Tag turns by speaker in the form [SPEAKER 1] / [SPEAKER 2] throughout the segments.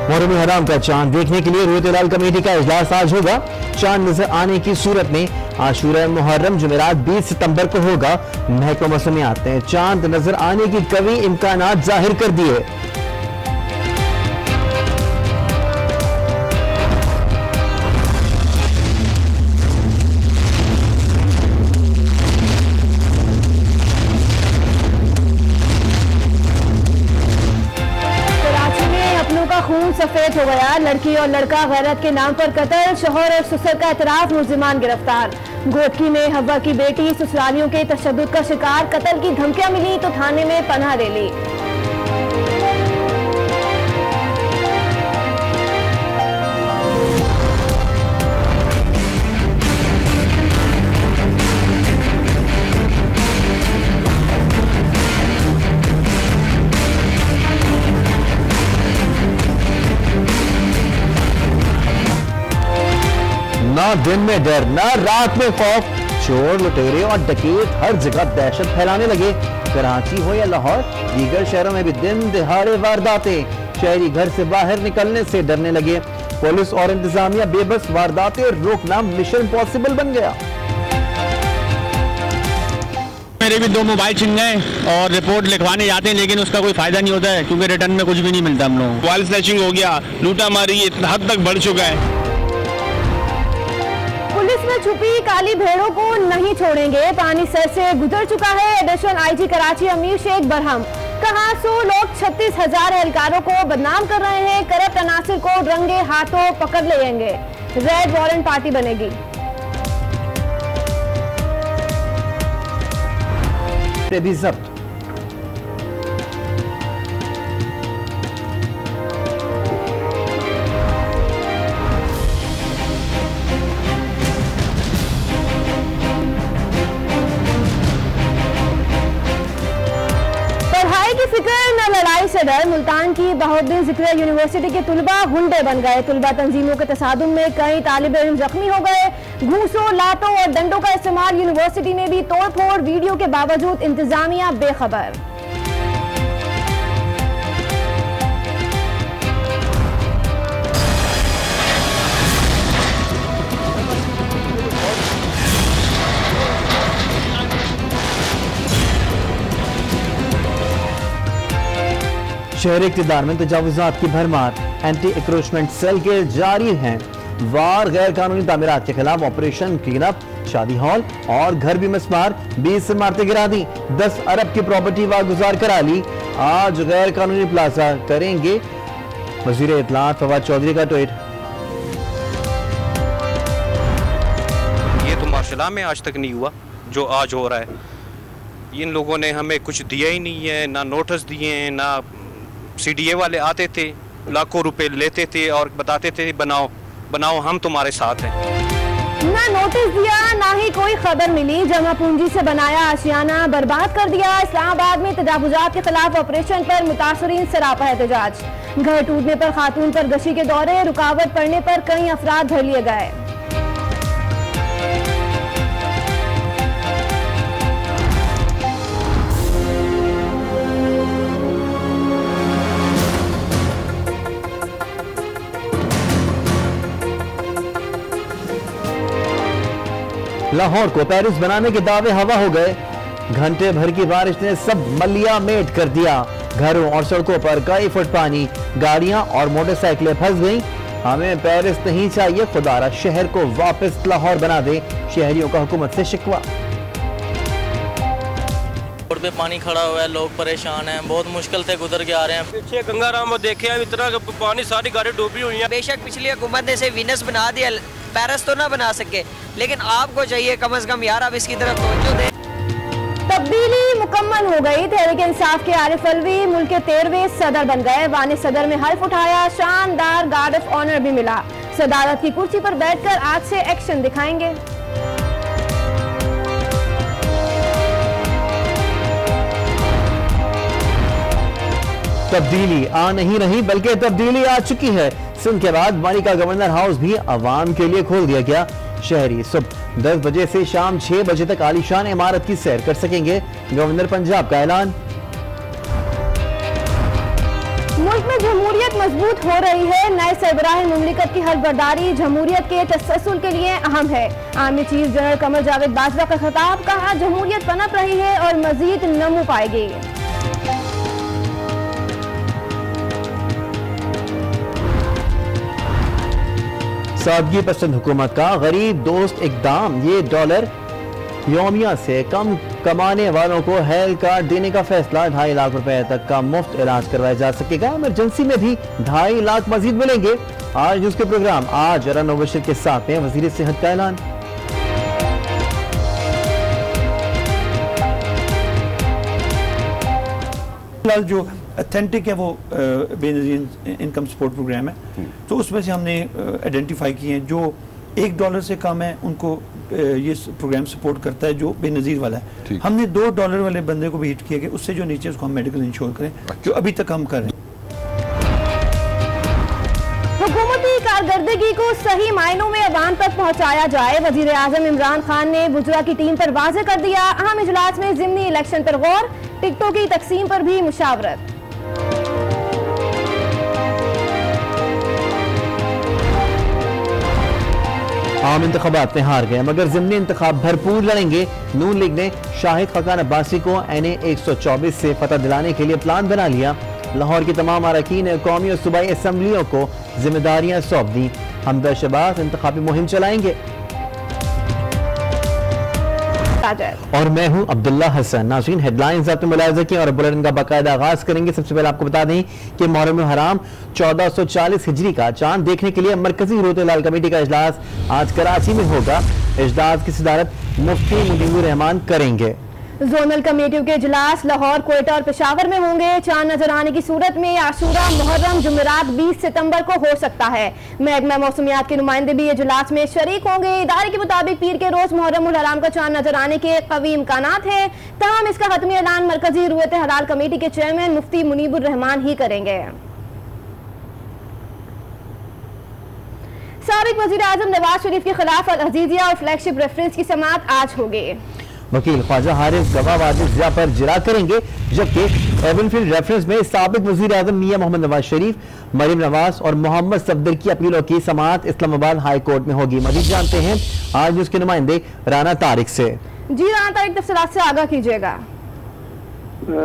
[SPEAKER 1] मुहर्रम हराम का चांद देखने के लिए रोहित लाल कमेटी का इजलास आज होगा। चांद नजर आने की सूरत में आशूरा मुहर्रम जुमेरात 20 सितंबर को होगा। महकमा मौसमियात ने चांद नजर आने की कवी इम्कानात जाहिर कर दिए।
[SPEAKER 2] खून सफेद हो गया। लड़की और लड़का गैरत के नाम पर कत्ल, शौहर और ससुर का एतराफ, मुल्जिमान गिरफ्तार। घोटकी में हवा की बेटी ससुरालियों के तशद्दुद का शिकार, कत्ल की धमकियां मिली तो थाने में पनाह ले ली।
[SPEAKER 1] ना दिन में डर, ना रात में खौफ, चोर लुटेरे और डकैत हर जगह दहशत फैलाने लगे। कराची हो या लाहौर, दीगर शहरों में भी दिन दिहाड़े वारदातें। शहरी घर से बाहर निकलने से डरने लगे। पुलिस और इंतजामिया बेबस, वारदातें रोकना मिशन इम्पॉसिबल बन गया।
[SPEAKER 3] मेरे भी 2 मोबाइल छिन गए और रिपोर्ट लिखवाने जाते हैं, लेकिन उसका कोई फायदा नहीं होता है क्योंकि रिटर्न में कुछ भी नहीं मिलता हम लोग।
[SPEAKER 4] मोबाइल स्नैचिंग हो गया, लूटा मारी इतना हद तक बढ़ चुका है।
[SPEAKER 2] पुलिस में छुपी काली भेड़ों को नहीं छोड़ेंगे, पानी सर से गुजर चुका है। एडिशनल आईजी कराची अमीर शेख बरहम, कहा 100 लोग 36,000 एहलकारों को बदनाम कर रहे हैं। करप्ट अनासिर को रंगे हाथों पकड़ लेंगे। रेड वारंट पार्टी बनेगी।
[SPEAKER 1] भी जब्त।
[SPEAKER 2] की फिक्र न लड़ाई से डर, मुल्तान की बहाउद्दीन ज़िक्रिया यूनिवर्सिटी के तुलबा गुंडे बन गए। तुलबा तंजीमों के तसादुम में कई तालिब इल्म जख्मी हो गए। घूसों, लातों और डंडों का इस्तेमाल, यूनिवर्सिटी में भी तोड़फोड़। वीडियो के बावजूद इंतजामिया बेखबर।
[SPEAKER 1] शहर इक़्तिदार में तजावुज़ात की भरमार, एंटी इंक्रोचमेंट सेल के जारी हैं वार। गैर कानूनी तामीरात के खिलाफ ऑपरेशन क्लीनअप। शादी हॉल और घर भी मिसमार, 20 इमारतें गिरा दी। 10 अरब की प्रॉपर्टी वागुजार करा ली। आज गैर कानूनी प्लाजा करेंगे। वज़ीर इत्तलात फवाद चौधरी का ट्वीट।
[SPEAKER 5] ये तो मार्शल में आज तक नहीं हुआ जो आज हो रहा है। इन लोगों ने हमें कुछ दिया ही नहीं है, ना नोटिस दिए हैं, ना CDA वाले आते थे, लाखों रुपए लेते थे और बताते थे बनाओ बनाओ, हम तुम्हारे साथ हैं।
[SPEAKER 2] ना नोटिस दिया, ना ही कोई खबर मिली। जमा पूंजी से बनाया आशियाना बर्बाद कर दिया। इस्लामाबाद में तजावुज़ात के खिलाफ ऑपरेशन पर मुतासरीन सरापा एहतजाज। घर टूटने पर खातून पर गशी के दौरे, रुकावट पड़ने पर कई अफराद धर लिए गए।
[SPEAKER 1] लाहौर को पेरिस बनाने के दावे हवा हो गए। घंटे भर की बारिश ने सब मलिया मेट कर दिया। घरों और सड़कों पर कई फुट पानी, गाड़ियां और मोटरसाइकिलें फंस गईं। हमें पेरिस नहीं चाहिए, खुदारा शहर को वापस लाहौर बना दे, शहरियों का हुकूमत से शिकवा।
[SPEAKER 6] रोड पे पानी खड़ा हुआ है, लोग परेशान हैं, बहुत मुश्किल से गुजर के आ रहे हैं।
[SPEAKER 4] पीछे गंगाराम देखे हैं, इतना पानी, सारी गाड़ी डूबी हुई है।
[SPEAKER 7] बेशक पिछली हुकूमत ने इसे वीनस बना दिया, पेरिस तो ना बना सके, लेकिन आपको चाहिए कम से कम यार आप इसकी तरफ तवज्जो दें।
[SPEAKER 2] तब्दीली मुकम्मल हो गई। तहरीक इंसाफ के आरिफ अलवी मुल्क के 13वें सदर बन गए। वाने सदर में हल्फ उठाया, शानदार गार्ड ऑफ ऑनर भी मिला। सदारत की कुर्सी पर बैठकर आज से एक्शन दिखाएंगे।
[SPEAKER 1] तब्दीली आ नहीं रही बल्कि तब्दीली आ चुकी है। सिंध के बाद वानी का गवर्नर हाउस भी आवाम के लिए खोल दिया गया। शहरी सुबह 10 बजे से शाम 6 बजे तक आलीशान इमारत की सैर कर सकेंगे। गवर्नर पंजाब का ऐलान।
[SPEAKER 2] मुल्क में जमहूरियत मजबूत हो रही है। नए सरबराह मुमलिकत की हलबर्दारी जमहूरियत के तसल्सल के लिए अहम है। Army chief general Qamar Javed Bajwa का खिताब, कहा जमहूरियत पनप रही है और मजीद नमू पाएगी।
[SPEAKER 1] सादगी पसंद हुकूमत का गरीब दोस्त इकदाम, ये डॉलर योमिया से कम कमाने वालों को हेल्थ कार्ड देने का फैसला। 2.5 लाख रुपए तक का मुफ्त इलाज करवाया जा सकेगा। इमरजेंसी में भी 2.5 लाख मजीद मिलेंगे। आज उसके प्रोग्राम आज रन ओबशर के साथ में वजीर सेहत का ऐलान।
[SPEAKER 8] फिलहाल जो अथेंटिक है वो बेनजीर इनकम सपोर्ट प्रोग्राम है, तो उसमें से हमने आइडेंटिफाई किए हैं जो $1 से कम है उनको ये प्रोग्राम सपोर्ट करता है, जो बेनजीर वाला है। हमने $2 वाले बंदे को भी हिट किया कि उससे जो नीचे उसको हम मेडिकल इंश्योर करें, जो अभी तक हम कर रहे हैं।
[SPEAKER 2] हुकूमती कारकर्दगी को सही मायनों में अवाम तक पहुंचाया जाए। वजीर आजम इमरान खान ने बुजरा की टीम पर वाज़ेह कर दिया। अहम इजलास में ज़िमनी इलेक्शन पर गौर, टिकटों की तकसीम पर भी मुशावरत।
[SPEAKER 1] आम इंतखाबात में हार गए मगर ज़िमनी इंतखाब भरपूर लड़ेंगे। नून लीग ने शाहिद खकान अब्बासी को NA 124 से फतह दिलाने के लिए प्लान बना लिया। लाहौर की तमाम अरकान कौमी और सूबाई असम्बलियों को जिम्मेदारियां सौंप दी। हमदर्द शहबाज इंतखाबी मुहिम चलाएंगे। और मैं हूं अब्दुल्ला हसन। नाज़रीन, हेडलाइंस आपने मुलाहिजा की और बुलेटिन का बाकायदा आगाज करेंगे। सबसे पहले आपको बता दें कि मुहर्रम हराम 1440 हिजरी का चांद देखने के लिए मरकजी रोते-लाल कमेटी का इजलास आज कराची में होगा। इजलास की सदारत मुफ्ती मुनीबुर रहमान करेंगे।
[SPEAKER 2] जोनल कमेटियों के इजलास लाहौर, क्वेटा और पेशावर में होंगे। चांद नजर आने की सूरत में आशूरा मुहर्रम जुमेरात 20 सितंबर को हो सकता है। महकमा मौसमियात के नुमाइंदे भी इजलास में शरीक होंगे। इदारे के मुताबिक पीर के रोज मुहर्रम उल हराम का चांद नजर आने के कवी इम्कानात हैं। तमाम इसका हतमी ऐलान मरकजी रुयत हलाल कमेटी के चेयरमैन मुफ्ती मुनीबुर रहमान ही करेंगे। साबिक वजीर आजम नवाज शरीफ के खिलाफ अल अजीजिया और फ्लैगशिप रेफरेंस की समाअत आज होगी।
[SPEAKER 1] वकील ख्वाजा हारिस गवाह वाजिद जिया पर जिरा करेंगे, जबकि एवनफील्ड रेफरेंस में साबिक वजीर आजम मियां मोहम्मद नवाज शरीफ, मरीम नवाज और मोहम्मद सफदर की अपीलों की समाअत इस्लामाबाद हाई कोर्ट में होगी। मजीद जानते हैं आज उसके नुमाइंदे राना तारिक से।
[SPEAKER 2] जी राना तारिक, तफसीलात से आगाह कीजिएगा।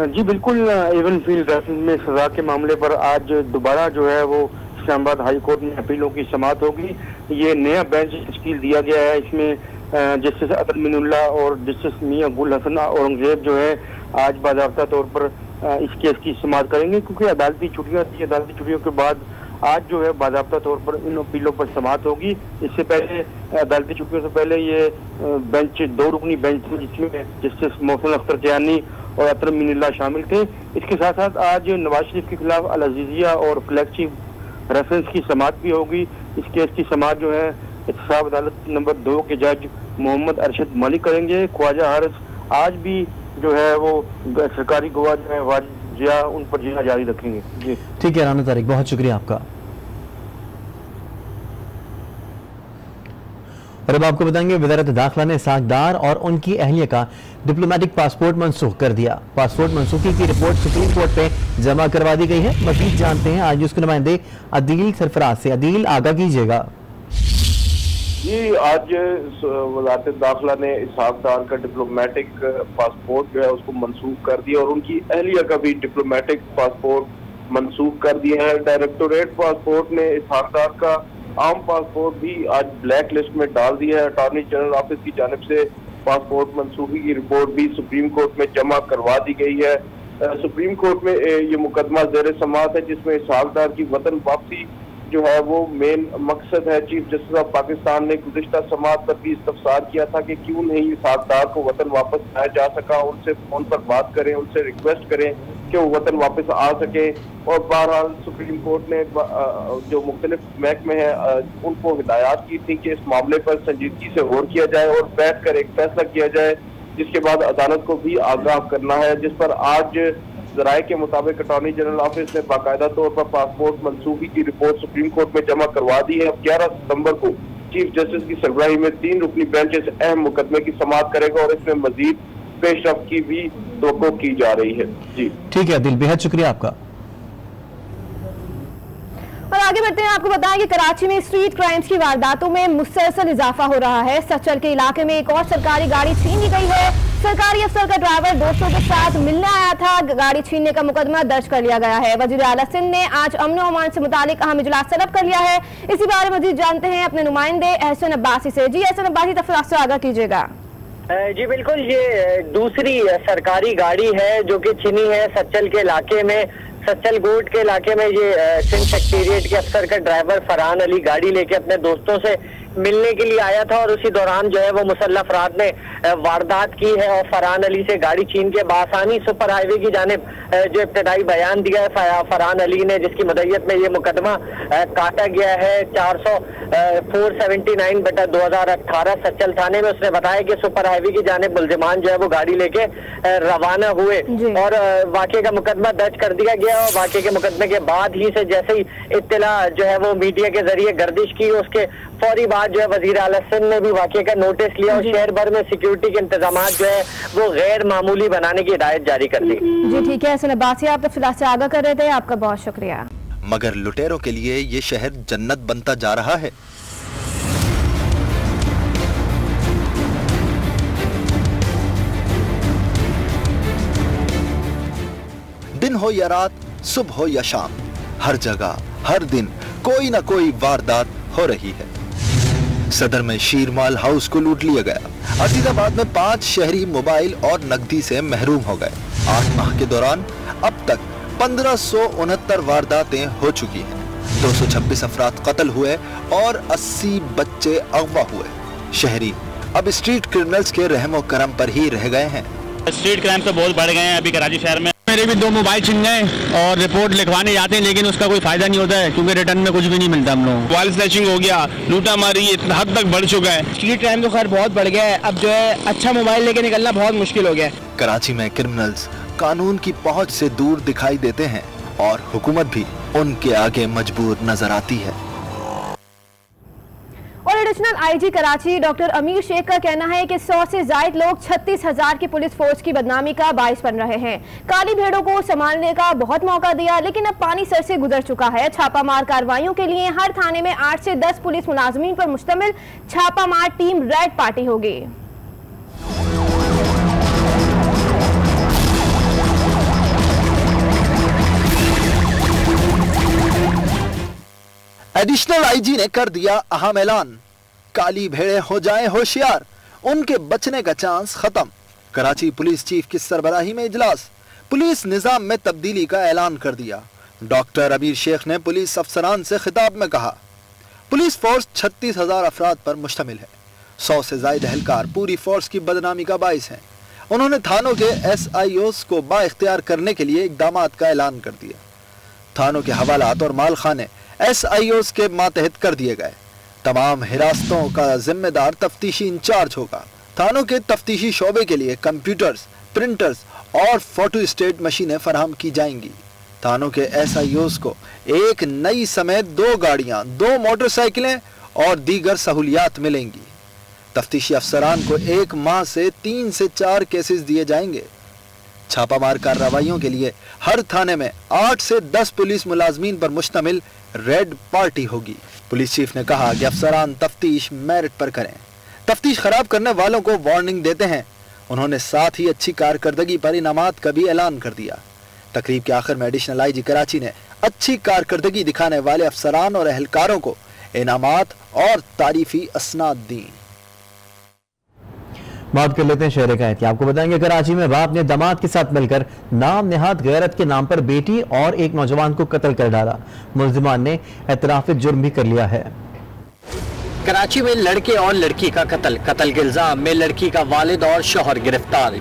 [SPEAKER 9] जी बिल्कुल, एवनफील्ड रेफरेंस में सजा के मामले पर आज दोबारा जो है वो इस्लामाबाद हाई कोर्ट में अपीलों की समाअत होगी। ये नया बेंच तश्कील दिया गया है। इसमें जस्टिस अदल मिनुल्ला और जस्टिस मियां गुल हसन औरंगजेब जो है आज बाज़ाब्ता तौर पर इस केस की समाअत करेंगे, क्योंकि अदालती छुट्टियां थी। अदालती छुट्टियों के बाद आज जो है बाज़ाब्ता तौर पर इन अपीलों पर समाअत होगी। इससे पहले अदालती छुट्टियों से पहले ये बेंच 2 रुकनी बेंच थी, जिसमें जस्टिस मोहसिन अख्तर कियानी और अतर मिनुल्ला शामिल थे। इसके साथ साथ आज नवाज शरीफ के खिलाफ अल अजीजिया और फ्लैगशिप रेफरेंस की समाअत भी होगी। इस केस की समाअत जो है एहतसाब अदालत नंबर 2 के जज मोहम्मद अरशद मलिक करेंगे। ख्वाजा हारिस आज भी जो है वो सरकारी गवाह जो है वाजिया उन पर जिया जारी रखेंगे। जी
[SPEAKER 1] ठीक है राना तारिक, बहुत शुक्रिया आपका। और अब आपको बताएंगे वज़ारत दाखिला ने सागदार और उनकी अहलिया का डिप्लोमेटिक पासपोर्ट मनसूख कर दिया। पासपोर्ट मनसूखी की रिपोर्ट सुप्रीम कोर्ट पे जमा करवा दी गई है। मजीद जानते हैं आज उसके नुमाइंदे अदील सरफराज से। अदील, आगाह कीजिएगा।
[SPEAKER 10] जी, आज वज़ारत दाखिला ने इसहाक़ का डिप्लोमेटिक पासपोर्ट जो है उसको मनसूख कर दिया और उनकी अहलिया का भी डिप्लोमेटिक पासपोर्ट मनसूख कर दिया है। डायरेक्टोरेट पासपोर्ट ने इसहाक़ का आम पासपोर्ट भी आज ब्लैक लिस्ट में डाल दिया है। अटॉर्नी जनरल ऑफिस की जानिब से पासपोर्ट मनसूखी की रिपोर्ट भी सुप्रीम कोर्ट में जमा करवा दी गई है। सुप्रीम कोर्ट में ये मुकदमा ज़ेर समाअत है, जिसमें इसहाक़ की वतन वापसी जो है वो मेन मकसद है। चीफ जस्टिस ऑफ पाकिस्तान ने गुज़िश्ता समाअत पर भी इस्तफसार किया था कि क्यों नहीं इसहाक़ को वतन वापस लाया जा सका। उनसे फोन पर बात करें, उनसे रिक्वेस्ट करें कि वो वतन वापस आ सके। और बहरहाल सुप्रीम कोर्ट ने जो मुख्तलिफ महकमे हैं उनको हिदायत की थी कि इस मामले पर संजीदगी से गौर किया जाए और बैठ कर एक फैसला किया जाए, जिसके बाद अदालत को भी आगाह करना है। जिस पर आज ज़राए के मुताबिक अटॉर्नी जनरल ऑफिस ने बाकायदा तौर पर पासपोर्ट मनसूखी की रिपोर्ट सुप्रीम कोर्ट में जमा करवा दी है। अब 11 सितंबर को चीफ जस्टिस की सरबराही में 3 रुकनी बेंच इस अहम मुकदमे की समाअत करेगा और इसमें मजीद पेशरफ्त की भी तवक्को की जा रही है। जी
[SPEAKER 1] ठीक है दिल, बेहद शुक्रिया आपका।
[SPEAKER 2] आगे बढ़ते हैं। आपको बताएं कि कराची में स्ट्रीट क्राइम्स की वारदातों में मुसलसल इजाफा हो रहा है। सचल के इलाके में एक और सरकारी गाड़ी छीन ली गई है। सरकारी अफसर का ड्राइवर दोस्तों के साथ मिलने आया था। गाड़ी छीनने का मुकदमा दर्ज कर लिया गया है। वजीर आला सिंध ने आज अमन व अमान से मुतालिक अहम इजलास तलब कर लिया है। इसी बारे में मजीद जानते हैं अपने नुमाइंदे एहसन अब्बासी से। जी एहसन अब्बासी, तफसीलात से आगाह कीजिएगा।
[SPEAKER 11] जी बिल्कुल, ये दूसरी सरकारी गाड़ी है जो कि छीनी है सच्चल के इलाके में। सच्चल गोट के इलाके में ये सिंध सेक्रेटेरिएट के अफसर का ड्राइवर फरहान अली गाड़ी लेके अपने दोस्तों से मिलने के लिए आया था और उसी दौरान जो है वो मुसल्लह अफराद ने वारदात की है और फरहान अली से गाड़ी छीन के बासानी सुपर हाईवे की जानिब जो इब्तदाई बयान दिया है फरहान अली ने, जिसकी मदय्यत में ये मुकदमा काटा गया है 479/2018 सच्चल थाने में। उसने बताया कि सुपर हाईवे की जानिब मुलजिमान जो है वो गाड़ी लेके रवाना हुए और वाक़े का मुकदमा दर्ज कर दिया गया। और वाक़े के मुकदमे के बाद ही से जैसे ही इत्तला जो है वो मीडिया के जरिए गर्दिश की, उसके फौरी बाद जो है वजीर आला सिंध ने भी वाक़े का नोटिस लिया और शहर भर में सिक्योरिटी के इंतजाम जो है वो गैर मामूली बनाने की हिदायत जारी कर दी।
[SPEAKER 2] जी ठीक है, बात आप तफसीलात से आगाह कर रहे थे, आपका बहुत शुक्रिया।
[SPEAKER 12] मगर लुटेरों के लिए ये शहर जन्नत बनता जा रहा है। दिन हो या रात, सुबह हो या शाम, हर जगह हर दिन कोई ना कोई वारदात हो रही है। सदर में शीरमाल हाउस को लूट लिया गया। अजीजाबाद में 5 शहरी मोबाइल और नकदी से महरूम हो गए। 8 माह के दौरान अब तक 1569 वारदातें हो चुकी हैं। 226 अफराद कत्ल हुए और 80 बच्चे अगवा हुए। शहरी अब स्ट्रीट क्रिमिनल्स के रहमो करम पर ही रह गए हैं।
[SPEAKER 3] स्ट्रीट क्राइम तो बहुत बढ़ गए हैं अभी कराची शहर में। मेरे भी 2 मोबाइल छिन गए और रिपोर्ट लिखवाने जाते हैं लेकिन उसका कोई फायदा नहीं होता है क्योंकि रिटर्न में कुछ भी नहीं मिलता हम लोग।
[SPEAKER 13] मोबाइल स्नैचिंग हो गया, लूटा मारी इतना हद तक बढ़ चुका है।
[SPEAKER 14] स्ट्रीट क्राइम तो खैर बहुत बढ़ गया है। अब जो है अच्छा मोबाइल लेके निकलना बहुत मुश्किल हो गया है।
[SPEAKER 12] कराची में क्रिमिनल्स कानून की पहुंच से दूर दिखाई देते हैं और हुकूमत भी उनके आगे मजबूर नजर आती है।
[SPEAKER 2] और एडिशनल आईजी कराची डॉक्टर अमीर शेख का कहना है कि 100 से ज्यादा लोग 36,000 की पुलिस फोर्स की बदनामी का बाइस बन रहे हैं। काली भेड़ों को संभालने का बहुत मौका दिया लेकिन अब पानी सर से गुजर चुका है। छापामार कार्रवाइयों के लिए हर थाने में 8 से 10 पुलिस मुलाजमीन पर मुश्तमिल छापामार टीम रेड पार्टी होगी।
[SPEAKER 12] एडिशनल आईजी ने कर दिया अहम ऐलान, काली भेड़े हो जाएं होशियार, उनके बचने का चांस खत्म। कराची पुलिस चीफ की सरबराही में इजलास, पुलिस निजाम में तब्दीली का ऐलान कर दिया। डॉक्टर अमीर शेख ने पुलिस अफसरान से खिताब में कहा, पुलिस फोर्स 36,000 अफराद पर मुश्तमिल है। 100 से ज्यादा एहलकार पूरी फोर्स की बदनामी का बाइस हैं। उन्होंने थानों के SIOs को बाइख्तियार करने के लिए इक़दामात का ऐलान कर दिया। थानों के हवालात और माल खाने SIOs के मातहत कर दिए गए। तमाम हिरासतों का जिम्मेदार तफ्तीशी इंचार्ज होगा। थानों के तफ्तीशी शोबे के लिए कंप्यूटर्स, प्रिंटर्स और फोटो स्टेट मशीनें फराहम की जाएंगी। थानों के SIOs को एक नई समेत 2 गाड़ियां, 2 मोटरसाइकिलें और दीगर सहूलियात मिलेंगी। तफ्तीशी अफसरान को 1 माह से 3 से 4 केसेस दिए जाएंगे। छापामार कार्रवाइयों के लिए हर थाने में 8 से 10 पुलिस मुलाजमीन पर मुश्तमिल रेड पार्टी होगी। पुलिस चीफ ने कहा कि अफसरान तफ्तीश मेरिट पर करें। तफ्तीश खराब करने वालों को वार्निंग देते हैं। उन्होंने साथ ही अच्छी कारकर्दगी पर इनामात का भी ऐलान कर दिया। तकरीब के आखिर में एडिशनल आईजी कराची ने अच्छी कारकर्दगी दिखाने वाले अफसरान और एहलकारों को इनामात और तारीफी असनाद दी।
[SPEAKER 1] बात कर लेते हैं शहर का एहतियात। आपको बताएंगे कराची में बाप ने दामाद के साथ मिलकर नाम नेहाद गैरत के नाम पर बेटी और एक नौजवान को कत्ल कर डाला। मुल्जिमान ने एतराफ़ जुर्म भी कर लिया है।
[SPEAKER 15] कराची में लड़के और लड़की का कत्ल के इल्जाम में लड़की का वालिद और शौहर गिरफ्तार।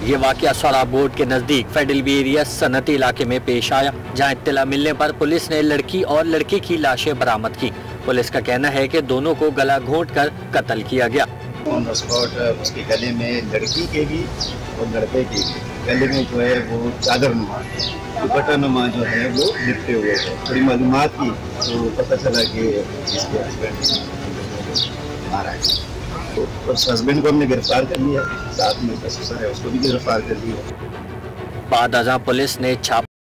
[SPEAKER 15] ये वाकया सोला बोर्ड के नजदीक फेडरल बी एरिया सनती इलाके में पेश आया, जहां इत्तला मिलने पर पुलिस ने लड़की और लड़के की लाशें बरामद की। पुलिस का कहना है कि दोनों को गला घोंट कर कत्ल किया गया।
[SPEAKER 16] ऑन द स्पॉट उसके गले में लड़की के भी और लड़के के भी गले में जो है वो चादर नुमा, दुपट्टा नुमा जो है वो लिपटे हुए थे। थोड़ी मालूमात की तो पता चला कि इसके हस्बैंड मारा है। तो उस हस्बैंड को हमने गिरफ्तार कर लिया, साथ में उसका ससुर है उसको भी गिरफ्तार कर लिया।
[SPEAKER 15] बाद अज़ां पुलिस ने छापा